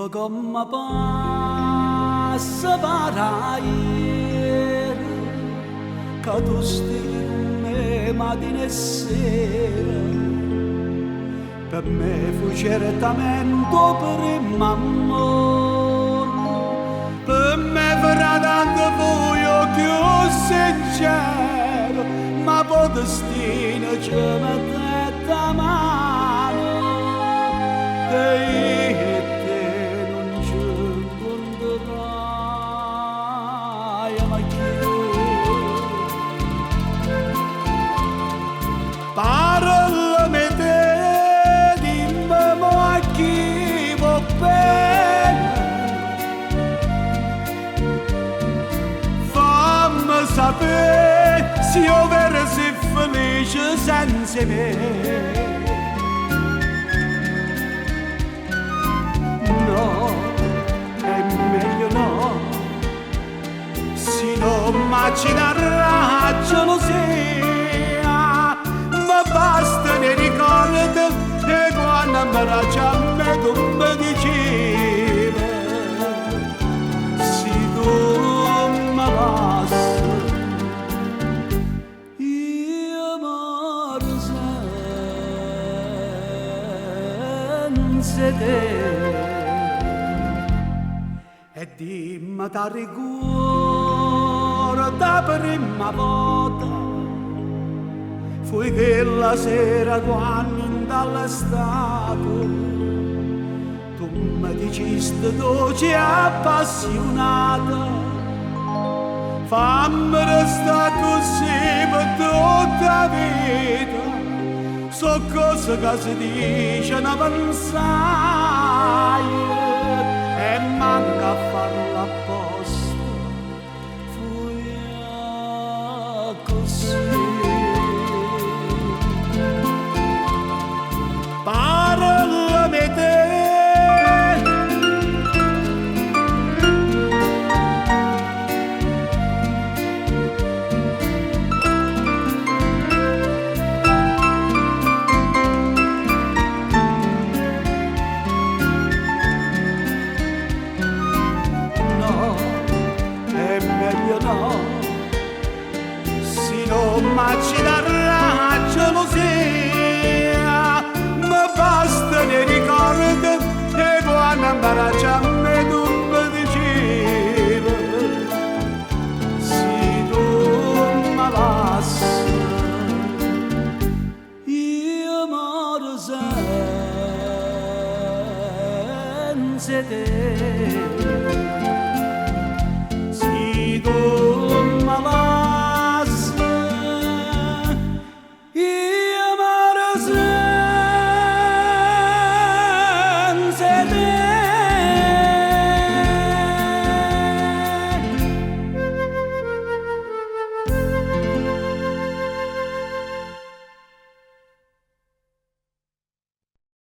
come passa per ieri, che tu stai con me mattina e sera. Per me fu certamente primo amore, per me farà tanto voglio più sincero, ma poi destino ci mette la mano e te non ci incontrerai mai più. Parlami te, dimmi a chi va bene, fammi sapere se io verrò felice senza me. No, è meglio no, se non immagina gelosia, ma basta ne ricordo e quando abbraccia a me tu mi dicevi, se tu mi basta io moro senza te. E dimmi da ricorda prima volta, fui quella sera quando dall'estate tu mi dicesti dolce appassionata, fammi restare così per tutta la vita. So cose che si dicono pensai e manca a farlo apposta, fui così. Parlami te, no, è meglio no, se non immagina la gelosia, ma basta ne ricordo e quando abbraccia a me tu mi dicevi, se tu mi lasci io moro senza te. Se tu